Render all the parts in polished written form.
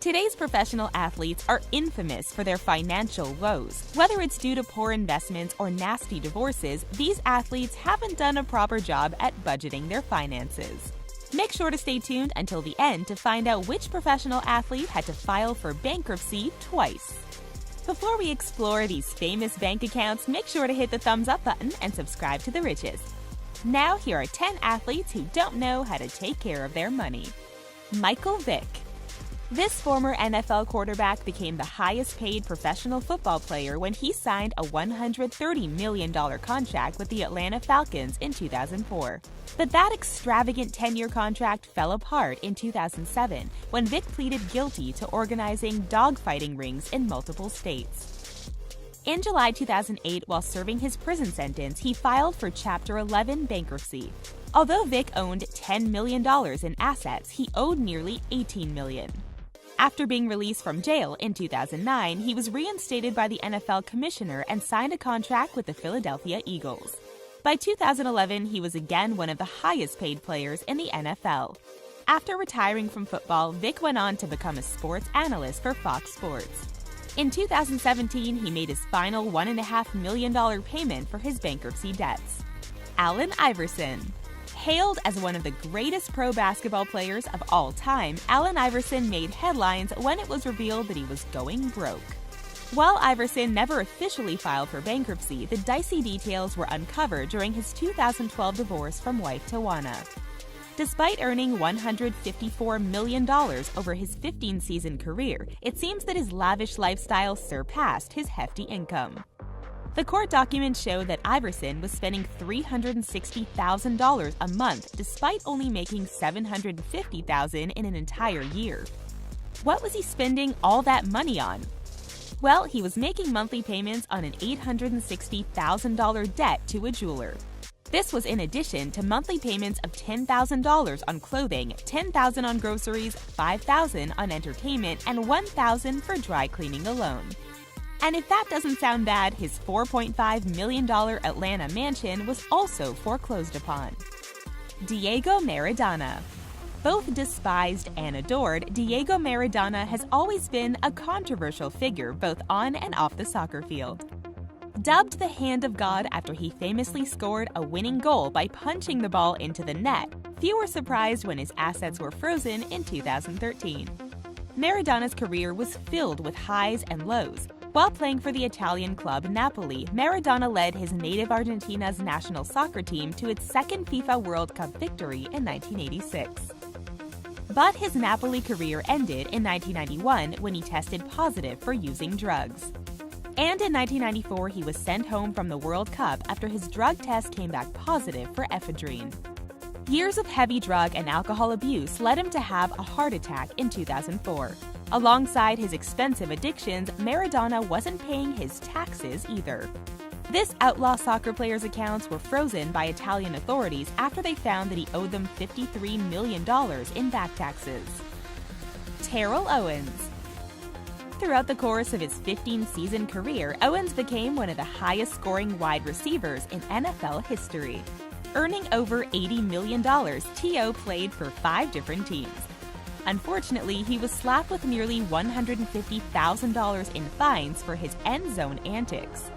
Today's professional athletes are infamous for their financial woes. Whether it's due to poor investments or nasty divorces, these athletes haven't done a proper job at budgeting their finances. Make sure to stay tuned until the end to find out which professional athlete had to file for bankruptcy twice. Before we explore these famous bank accounts, make sure to hit the thumbs up button and subscribe to The Riches. Now, here are 10 athletes who don't know how to take care of their money. Michael Vick. This former NFL quarterback became the highest-paid professional football player when he signed a $130 million contract with the Atlanta Falcons in 2004. But that extravagant 10-year contract fell apart in 2007 when Vick pleaded guilty to organizing dogfighting rings in multiple states. In July 2008, while serving his prison sentence, he filed for Chapter 11 bankruptcy. Although Vick owned $10 million in assets, he owed nearly $18 million. After being released from jail in 2009, he was reinstated by the NFL commissioner and signed a contract with the Philadelphia Eagles. By 2011, he was again one of the highest-paid players in the NFL. After retiring from football, Vick went on to become a sports analyst for Fox Sports. In 2017, he made his final $1.5 million payment for his bankruptcy debts. Allen Iverson. Hailed as one of the greatest pro basketball players of all time, Allen Iverson made headlines when it was revealed that he was going broke. While Iverson never officially filed for bankruptcy, the dicey details were uncovered during his 2012 divorce from wife Tawana. Despite earning $154 million over his 15-season career, it seems that his lavish lifestyle surpassed his hefty income. The court documents show that Iverson was spending $360,000 a month despite only making $750,000 in an entire year. What was he spending all that money on? Well, he was making monthly payments on an $860,000 debt to a jeweler. This was in addition to monthly payments of $10,000 on clothing, $10,000 on groceries, $5,000 on entertainment, and $1,000 for dry cleaning alone. And if that doesn't sound bad, his $4.5 million Atlanta mansion was also foreclosed upon. Diego Maradona. Both despised and adored, Diego Maradona has always been a controversial figure both on and off the soccer field. Dubbed the Hand of God after he famously scored a winning goal by punching the ball into the net, few were surprised when his assets were frozen in 2013. Maradona's career was filled with highs and lows. While playing for the Italian club Napoli, Maradona led his native Argentina's national soccer team to its second FIFA World Cup victory in 1986. But his Napoli career ended in 1991 when he tested positive for using drugs. And in 1994, he was sent home from the World Cup after his drug test came back positive for ephedrine. Years of heavy drug and alcohol abuse led him to have a heart attack in 2004. Alongside his expensive addictions, Maradona wasn't paying his taxes either. This outlaw soccer player's accounts were frozen by Italian authorities after they found that he owed them $53 million in back taxes. Terrell Owens. Throughout the course of his 15-season career, Owens became one of the highest-scoring wide receivers in NFL history. Earning over $80 million, T.O. played for 5 different teams. Unfortunately, he was slapped with nearly $150,000 in fines for his end zone antics.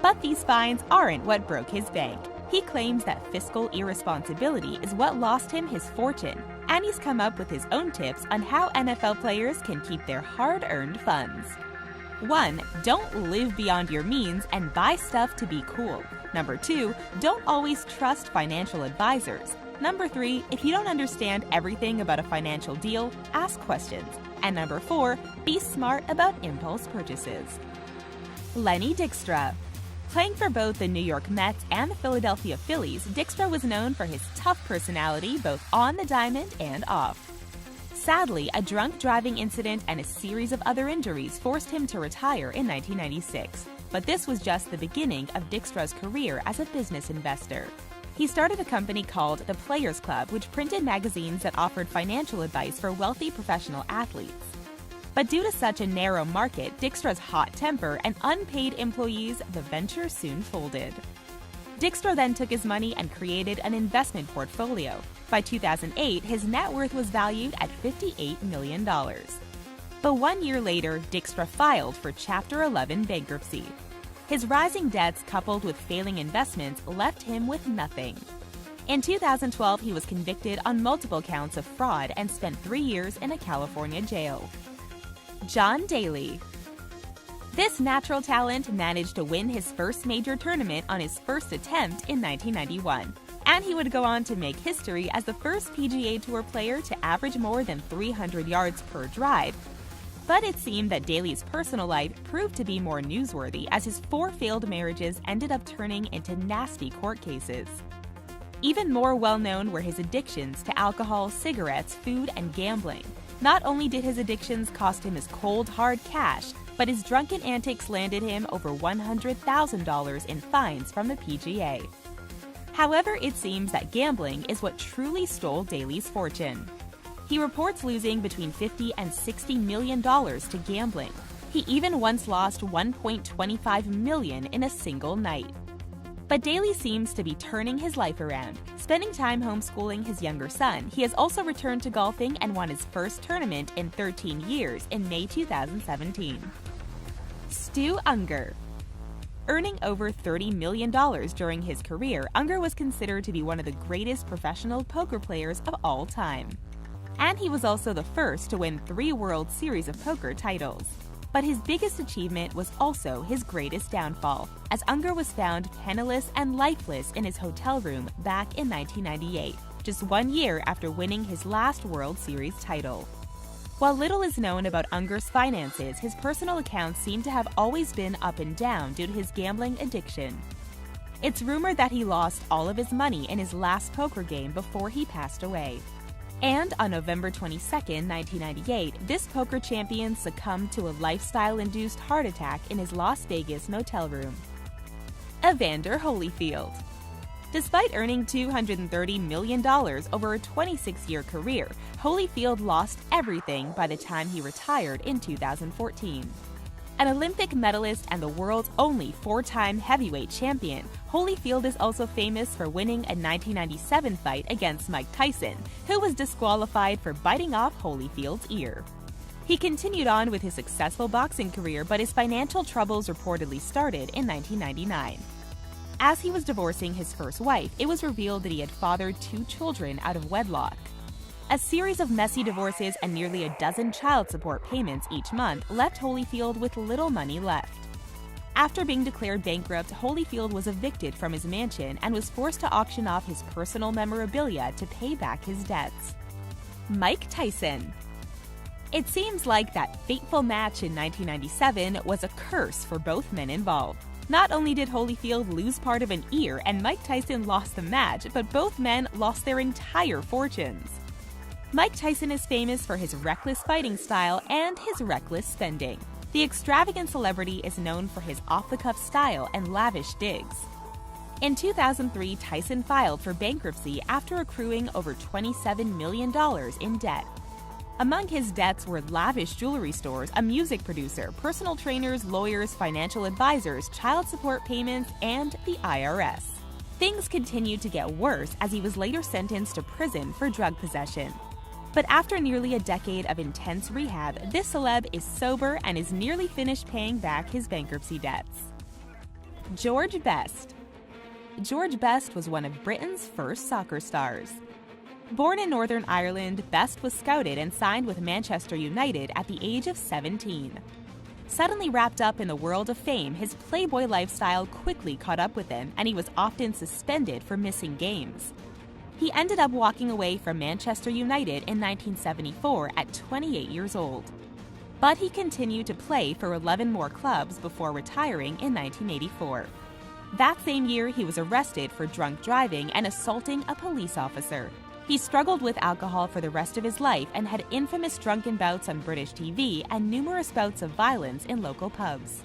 But these fines aren't what broke his bank. He claims that fiscal irresponsibility is what lost him his fortune, and he's come up with his own tips on how NFL players can keep their hard-earned funds. 1. Don't live beyond your means and buy stuff to be cool. Number 2. Don't always trust financial advisors. Number 3, if you don't understand everything about a financial deal, ask questions. And number 4, be smart about impulse purchases. Lenny Dykstra. Playing for both the New York Mets and the Philadelphia Phillies, Dykstra was known for his tough personality both on the diamond and off. Sadly, a drunk driving incident and a series of other injuries forced him to retire in 1996. But this was just the beginning of Dykstra's career as a business investor. He started a company called The Players Club, which printed magazines that offered financial advice for wealthy professional athletes. But due to such a narrow market, Dykstra's hot temper, and unpaid employees, the venture soon folded. Dykstra then took his money and created an investment portfolio. By 2008, his net worth was valued at $58 million. But 1 year later, Dykstra filed for Chapter 11 bankruptcy. His rising debts coupled with failing investments left him with nothing. In 2012, he was convicted on multiple counts of fraud and spent 3 years in a California jail. John Daly. This natural talent managed to win his first major tournament on his first attempt in 1991, and he would go on to make history as the first PGA Tour player to average more than 300 yards per drive. But it seemed that Daly's personal life proved to be more newsworthy as his 4 failed marriages ended up turning into nasty court cases. Even more well-known were his addictions to alcohol, cigarettes, food, and gambling. Not only did his addictions cost him his cold, hard cash, but his drunken antics landed him over $100,000 in fines from the PGA. However, it seems that gambling is what truly stole Daly's fortune. He reports losing between $50 and $60 million to gambling. He even once lost $1.25 million in a single night. But Daly seems to be turning his life around. Spending time homeschooling his younger son, he has also returned to golfing and won his first tournament in 13 years in May 2017. Stu Ungar. Earning over $30 million during his career, Ungar was considered to be one of the greatest professional poker players of all time. And he was also the first to win 3 World Series of Poker titles. But his biggest achievement was also his greatest downfall, as Ungar was found penniless and lifeless in his hotel room back in 1998, just 1 year after winning his last World Series title. While little is known about Ungar's finances, his personal accounts seem to have always been up and down due to his gambling addiction. It's rumored that he lost all of his money in his last poker game before he passed away. And on November 22, 1998, this poker champion succumbed to a lifestyle-induced heart attack in his Las Vegas motel room. Evander Holyfield. Despite earning $230 million over a 26-year career, Holyfield lost everything by the time he retired in 2014. An Olympic medalist and the world's only 4-time heavyweight champion, Holyfield is also famous for winning a 1997 fight against Mike Tyson, who was disqualified for biting off Holyfield's ear. He continued on with his successful boxing career, but his financial troubles reportedly started in 1999. As he was divorcing his first wife, it was revealed that he had fathered 2 children out of wedlock. A series of messy divorces and nearly a dozen child support payments each month left Holyfield with little money left. After being declared bankrupt, Holyfield was evicted from his mansion and was forced to auction off his personal memorabilia to pay back his debts. Mike Tyson. It seems like that fateful match in 1997 was a curse for both men involved. Not only did Holyfield lose part of an ear and Mike Tyson lost the match, but both men lost their entire fortunes. Mike Tyson is famous for his reckless fighting style and his reckless spending. The extravagant celebrity is known for his off-the-cuff style and lavish digs. In 2003, Tyson filed for bankruptcy after accruing over $27 million in debt. Among his debts were lavish jewelry stores, a music producer, personal trainers, lawyers, financial advisors, child support payments, and the IRS. Things continued to get worse as he was later sentenced to prison for drug possession. But after nearly a decade of intense rehab, this celeb is sober and is nearly finished paying back his bankruptcy debts. George Best. George Best was one of Britain's first soccer stars. Born in Northern Ireland, Best was scouted and signed with Manchester United at the age of 17. Suddenly wrapped up in the world of fame, his playboy lifestyle quickly caught up with him, and he was often suspended for missing games. He ended up walking away from Manchester United in 1974 at 28 years old. But he continued to play for 11 more clubs before retiring in 1984. That same year, he was arrested for drunk driving and assaulting a police officer. He struggled with alcohol for the rest of his life and had infamous drunken bouts on British TV and numerous bouts of violence in local pubs.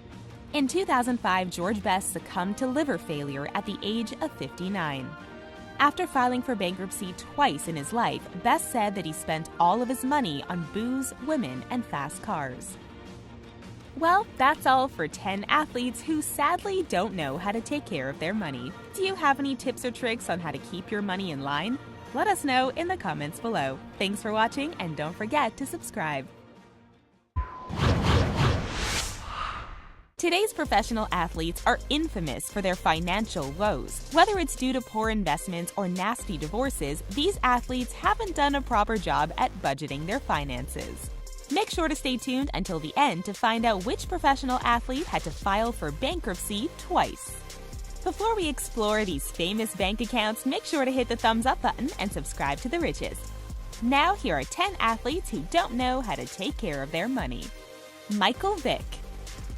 In 2005, George Best succumbed to liver failure at the age of 59. After filing for bankruptcy twice in his life, Best said that he spent all of his money on booze, women, and fast cars. Well, that's all for 10 athletes who sadly don't know how to take care of their money. Do you have any tips or tricks on how to keep your money in line? Let us know in the comments below. Thanks for watching, and don't forget to subscribe. Today's professional athletes are infamous for their financial woes. Whether it's due to poor investments or nasty divorces, these athletes haven't done a proper job at budgeting their finances. Make sure to stay tuned until the end to find out which professional athlete had to file for bankruptcy twice. Before we explore these famous bank accounts, make sure to hit the thumbs up button and subscribe to The Riches. Now, here are 10 athletes who don't know how to take care of their money. Michael Vick.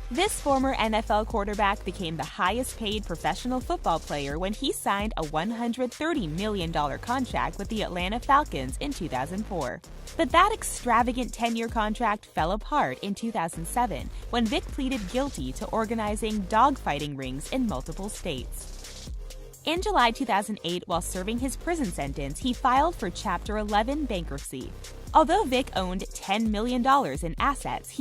This former NFL quarterback became the highest-paid professional football player when he signed a $130 million contract with the Atlanta Falcons in 2004. But that extravagant 10-year contract fell apart in 2007 when Vick pleaded guilty to organizing dogfighting rings in multiple states. In July 2008, while serving his prison sentence, he filed for Chapter 11 bankruptcy. Although Vick owned $10 million in assets, he